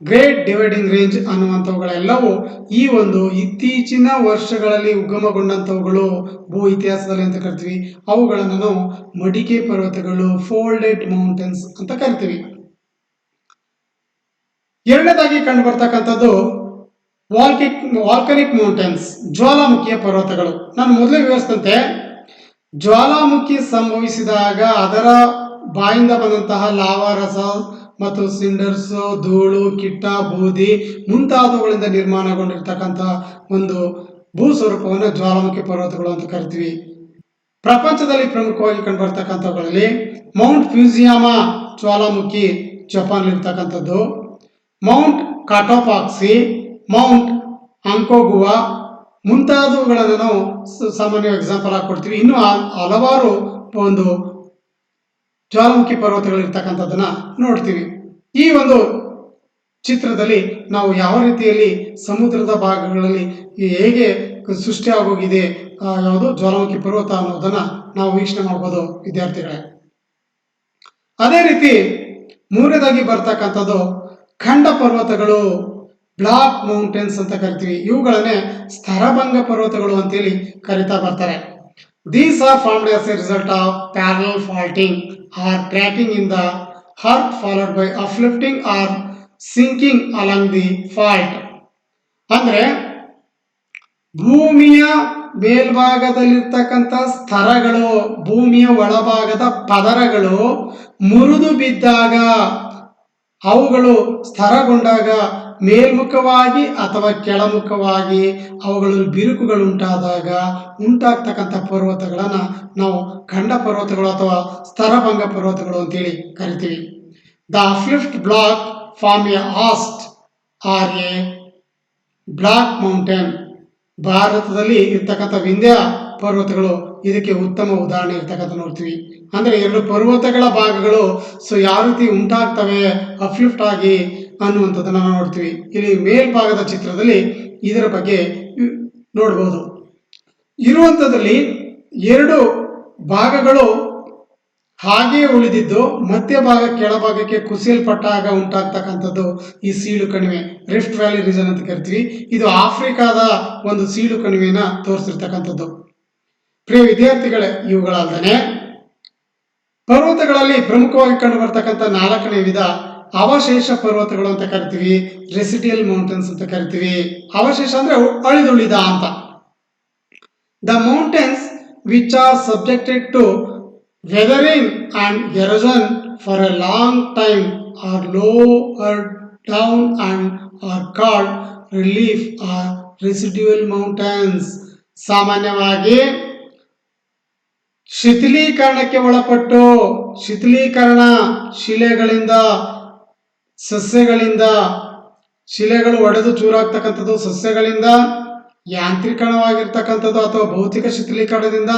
ಗ್ರೇಟ್ ಡಿವೈಡಿಂಗ್ ರೇಂಜ್ ಅನ್ನುವಂಥವುಗಳೆಲ್ಲವೂ ಈ ಒಂದು ಇತ್ತೀಚಿನ ವರ್ಷಗಳಲ್ಲಿ ಉಗಮಗೊಂಡಂಥವುಗಳು ಭೂ ಇತಿಹಾಸದಲ್ಲಿ ಅಂತ ಕರಿತೀವಿ. ಅವುಗಳನ್ನು ನಾವು ಮಡಿಕೆ ಪರ್ವತಗಳು, ಫೋಲ್ಡೆಡ್ ಮೌಂಟೇನ್ಸ್ ಅಂತ ಕರಿತೀವಿ. ಎರಡನೇದಾಗಿ ಕಂಡುಬರ್ತಕ್ಕಂಥದ್ದು ವಾಲ್ಕನಿಕ್ ಮೌಂಟೇನ್ಸ್, ಜ್ವಾಲಾಮುಖಿಯ ಪರ್ವತಗಳು. ನಾನು ಮೊದಲೇ ವಿವರಿಸಿದಂತೆ ಜ್ವಾಲಾಮುಖಿ ಸಂಭವಿಸಿದಾಗ ಅದರ ಬಾಯಿಂದ ಬಂದಂತಹ ಲಾವಾರಸ ಮತ್ತು ಸಿಂಡರ್ಸ್, ಧೂಳು, ಕಿಟ್ಟ, ಬೂದಿ ಮುಂತಾದವುಗಳಿಂದ ನಿರ್ಮಾಣಗೊಂಡಿರ್ತಕ್ಕಂಥ ಒಂದು ಭೂ ಸ್ವರೂಪವನ್ನು ಜ್ವಾಲಾಮುಖಿ ಪರ್ವತಗಳು ಅಂತ ಕರಿತೀವಿ. ಪ್ರಪಂಚದಲ್ಲಿ ಪ್ರಮುಖವಾಗಿ ಕಂಡುಬರ್ತಕ್ಕಂಥವುಗಳಲ್ಲಿ ಮೌಂಟ್ ಫ್ಯೂಜಿಯಾಮಾ ಜ್ವಾಲಾಮುಖಿ ಜಪಾನ್ನಲ್ಲಿರ್ತಕ್ಕಂಥದ್ದು, ಮೌಂಟ್ ಕಾಟೋಪಾಕ್ಸಿ, ಮೌಂಟ್ ಅಂಕೋಗುವಾ ಮುಂತಾದವುಗಳನ್ನು ನಾವು ಸಾಮಾನ್ಯ ಎಕ್ಸಾಂಪಲ್ ಆಗಿ ಕೊಡ್ತೀವಿ. ಇನ್ನು ಹಲವಾರು ಒಂದು ಜ್ವಾಲಾಮುಖಿ ಪರ್ವತಗಳು ಇರ್ತಕ್ಕಂಥದ್ದನ್ನ ನೋಡ್ತೀವಿ. ಈ ಒಂದು ಚಿತ್ರದಲ್ಲಿ ನಾವು ಯಾವ ರೀತಿಯಲ್ಲಿ ಸಮುದ್ರದ ಭಾಗಗಳಲ್ಲಿ ಹೇಗೆ ಸೃಷ್ಟಿ ಆಗೋಗಿದೆ ಯಾವುದು ಜ್ವಾಲಾಮುಖಿ ಪರ್ವತ ಅನ್ನೋದನ್ನ ನಾವು ವೀಕ್ಷಣೆ ಮಾಡ್ಬೋದು ವಿದ್ಯಾರ್ಥಿಗಳೇ. ಅದೇ ರೀತಿ ಮೂರನೇದಾಗಿ ಬರ್ತಕ್ಕಂಥದ್ದು ಖಂಡ ಪರ್ವತಗಳು, ಬ್ಲಾಕ್ ಮೌಂಟೇನ್ಸ್ ಅಂತ ಕರಿತೀವಿ. ಇವುಗಳನ್ನೇ ಸ್ತರಭಂಗ ಪರ್ವತಗಳು ಅಂತೇಳಿ ಕರಿತಾ ಬರ್ತಾರೆ. These are formed as a result of parallel faulting or cracking in the earth followed by uplifting or sinking along the fault. ಅಂದ್ರೆ ಭೂಮಿಯ ಮೇಲ್ಭಾಗದಲ್ಲಿರ್ತಕ್ಕಂಥ ಸ್ತರಗಳು, ಭೂಮಿಯ ಒಳಭಾಗದ ಪದರಗಳು ಮುರಿದು ಬಿದ್ದಾಗ, ಅವುಗಳು ಸ್ತರಗೊಂಡಾಗ ಮೇಲ್ಮುಖವಾಗಿ ಅಥವಾ ಕೆಳಮುಖವಾಗಿ ಅವುಗಳಲ್ಲಿ ಬಿರುಕುಗಳುಂಟಾದಾಗ ಉಂಟಾಗ್ತಕ್ಕಂಥ ಪರ್ವತಗಳನ್ನು ನಾವು ಖಂಡ ಪರ್ವತಗಳು ಅಥವಾ ಸ್ತರಭಂಗ ಪರ್ವತಗಳು ಅಂತೇಳಿ ಕರಿತೀವಿ. The uplift block form a horst or a block mountain. ಭಾರತದಲ್ಲಿ ಇರ್ತಕ್ಕಂಥ ವಿಂಧ್ಯ ಪರ್ವತಗಳು ಇದಕ್ಕೆ ಉತ್ತಮ ಉದಾಹರಣೆ ಇರ್ತಕ್ಕಂಥ ನೋಡ್ತೀವಿ. ಅಂದರೆ ಎರಡು ಪರ್ವತಗಳ ಭಾಗಗಳು ಯಾವ ರೀತಿ ಉಂಟಾಗ್ತವೆ ಅಪ್ಲಿಫ್ಟ್ ಆಗಿ ಅನ್ನುವಂಥದ್ದನ್ನು ನಾವು ನೋಡ್ತೀವಿ. ಇಲ್ಲಿ ಮೇಲ್ಭಾಗದ ಚಿತ್ರದಲ್ಲಿ ಇದರ ಬಗ್ಗೆ ನೋಡ್ಬೋದು. ಇರುವಂಥದ್ದಲ್ಲಿ ಎರಡು ಭಾಗಗಳು ಹಾಗೆಯೇ ಉಳಿದಿದ್ದು ಮಧ್ಯಭಾಗ ಕೆಳಭಾಗಕ್ಕೆ ಕುಸಿಯಲ್ಪಟ್ಟಾಗ ಉಂಟಾಗ್ತಕ್ಕಂಥದ್ದು ಈ ಸೀಳು ಕಣಿವೆ, ರಿಫ್ಟ್ ವ್ಯಾಲಿ ರೀಜನ್ ಅಂತ ಕರಿತೀವಿ. ಇದು ಆಫ್ರಿಕಾದ ಒಂದು ಸೀಳು ಕಣಿವೆಯನ್ನ ತೋರಿಸಿರ್ತಕ್ಕಂಥದ್ದು. ಪ್ರಿಯ ವಿದ್ಯಾರ್ಥಿಗಳೇ, ಇವುಗಳಲ್ಲದೆ ಪರ್ವತಗಳಲ್ಲಿ ಪ್ರಮುಖವಾಗಿ ಕಂಡು ಬರ್ತಕ್ಕಂಥ 4ನೇ ವಿಧ ಅವಶೇಷ ಪರ್ವತಗಳು ಅಂತ ಕರಿತೀವಿ, ರೆಸಿಡಿಯಲ್ ಮೌಂಟೇನ್ಸ್ ಅಂತ ಕರಿತೀವಿ. ಅವಶೇಷ ಅಂದ್ರೆ ಅಳಿದುಳಿದ ಅಂತ. The mountains which are subjected to weathering and erosion for a long time are lower down and are called relief or residual mountains. ಸಾಮಾನ್ಯವಾಗಿ ಶಿಥಿಲೀಕರಣಕ್ಕೆ ಒಳಪಟ್ಟು ಶಿಲೆಗಳಿಂದ, ಸಸ್ಯಗಳಿಂದ, ಶಿಲೆಗಳು ಒಡೆದು ಚೂರಾಗ್ತಕ್ಕಂಥದ್ದು, ಸಸ್ಯಗಳಿಂದ, ಯಾಂತ್ರಿಕವಾಗಿರ್ತಕ್ಕಂಥದ್ದು ಅಥವಾ ಭೌತಿಕ ಶಿಥಿಲೀಕರಣದಿಂದ,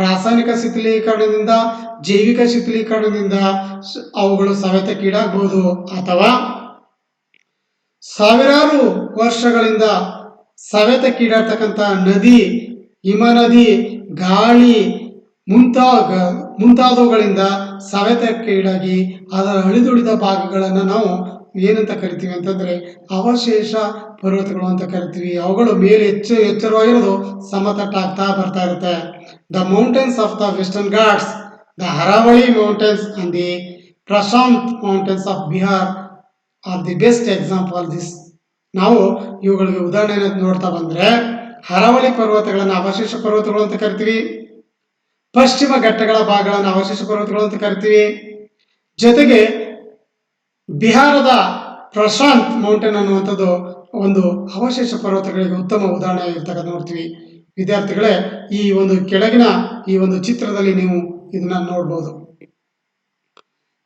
ರಾಸಾಯನಿಕ ಶಿಥಿಲೀಕರಣದಿಂದ, ಜೈವಿಕ ಶಿಥಿಲೀಕರಣದಿಂದ ಅವುಗಳು ಸವೆತಕ್ಕೀಡಾಗಬಹುದು. ಅಥವಾ ಸಾವಿರಾರು ವರ್ಷಗಳಿಂದ ಸವೆತಕ್ಕೀಡಾಡ್ತಕ್ಕಂಥ ನದಿ, ಹಿಮನದಿ, ಗಾಳಿ ಮುಂತಾದವುಗಳಿಂದ ಸವೆತಕ್ಕೀಡಾಗಿ ಅದರ ಅಳಿದುಳಿದ ಭಾಗಗಳನ್ನು ನಾವು ಏನಂತ ಕರಿತೀವಿ ಅಂತಂದ್ರೆ ಅವಶೇಷ ಪರ್ವತಗಳು ಅಂತ ಕರಿತೀವಿ. ಅವುಗಳು ಮೇಲೆ ಎಚ್ಚರವಾಗಿರೋದು ಸಮತಟ್ಟಾಗ್ತಾ ಬರ್ತಾ ಇರುತ್ತೆ. The mountains of the western Ghats, the Aravalli mountains and the Prashant mountains of Bihar are the best example of this. ನಾವು ಇವುಗಳಿಗೆ ಉದಾಹರಣೆ ನೋಡ್ತಾ ಬಂದ್ರೆ ಹರಾವಳಿ ಪರ್ವತಗಳನ್ನು ಅವಶೇಷ ಪರ್ವತಗಳು ಅಂತ ಕರಿತೀವಿ, ಪಶ್ಚಿಮ ಘಟ್ಟಗಳ ಭಾಗಗಳನ್ನು ಅವಶೇಷ ಪರ್ವತಗಳು ಅಂತ ಕರಿತೀವಿ. ಜೊತೆಗೆ ಬಿಹಾರದ ಪ್ರಶಾಂತ್ ಮೌಂಟೇನ್ ಅನ್ನುವಂಥದ್ದು ಒಂದು ಅವಶೇಷ ಪರ್ವತಗಳಿಗೆ ಉತ್ತಮ ಉದಾಹರಣೆ ಆಗಿರ್ತಕ್ಕಂಥ ನೋಡ್ತೀವಿ. ವಿದ್ಯಾರ್ಥಿಗಳೇ, ಈ ಒಂದು ಕೆಳಗಿನ ಈ ಒಂದು ಚಿತ್ರದಲ್ಲಿ ನೀವು ಇದನ್ನ ನೋಡ್ಬೋದು.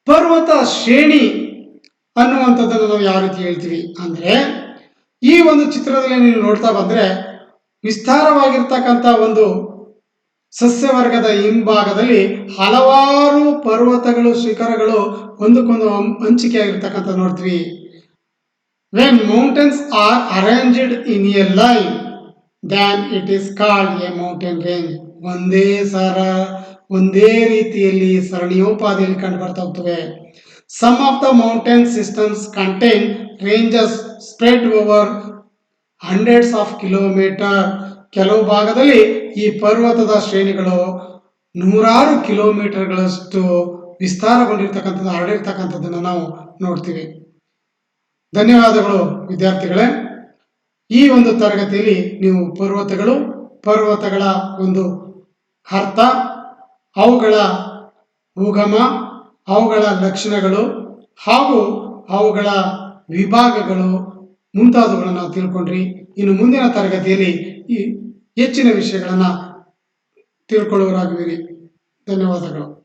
ಪರ್ವತ ಶ್ರೇಣಿ ಅನ್ನುವಂಥದ್ದನ್ನು ನಾವು ಯಾವ ರೀತಿ ಹೇಳ್ತೀವಿ ಅಂದ್ರೆ, ಈ ಒಂದು ಚಿತ್ರದಲ್ಲಿ ನೀವು ನೋಡ್ತಾ ಬಂದ್ರೆ ವಿಸ್ತಾರವಾಗಿರ್ತಕ್ಕಂಥ ಒಂದು ಸಸ್ಯವರ್ಗದ ಹಿಂಭಾಗದಲ್ಲಿ ಹಲವಾರು ಪರ್ವತಗಳು ಶಿಖರಗಳು ಒಂದಕ್ಕೊಂದು ಹಂಚಿಕೆಯಾಗಿರ್ತಕ್ಕಂಥ ನೋಡ್ತೀವಿ. When mountains are arranged in a line then it is called a mountain range. ಒಂದೇ ರೀತಿಯಲ್ಲಿ ಸರಣಿಯೋಪಾದಿಯಲ್ಲಿ ಕಂಡು ಬರ್ತಾ ಹೋಗ್ತವೆ. Some of the mountain systems contain ranges spread over hundreds of kilometre. ಕೆಲವು ಭಾಗದಲ್ಲಿ ಈ ಪರ್ವತದ ಶ್ರೇಣಿಗಳು ನೂರಾರು ಕಿಲೋಮೀಟರ್ಗಳಷ್ಟು ವಿಸ್ತಾರಗೊಂಡಿರ್ತಕ್ಕಂಥದ್ದು ಹರಡಿರ್ತಕ್ಕಂಥದ್ದನ್ನು ನಾವು ನೋಡ್ತೀವಿ. ಧನ್ಯವಾದಗಳು ವಿದ್ಯಾರ್ಥಿಗಳೇ. ಈ ಒಂದು ತರಗತಿಯಲ್ಲಿ ನೀವು ಪರ್ವತಗಳ ಒಂದು ಅರ್ಥ, ಅವುಗಳ ಉಗಮ, ಅವುಗಳ ಲಕ್ಷಣಗಳು ಹಾಗೂ ಅವುಗಳ ವಿಭಾಗಗಳು ಮುಂತಾದವುಗಳನ್ನು ತಿಳ್ಕೊಂಡ್ರಿ. ಇನ್ನು ಮುಂದಿನ ತರಗತಿಯಲ್ಲಿ ಈ ಹೆಚ್ಚಿನ ವಿಷಯಗಳನ್ನು ತಿಳ್ಕೊಳ್ಳುವರಾಗುವಿರಿ. ಧನ್ಯವಾದಗಳು.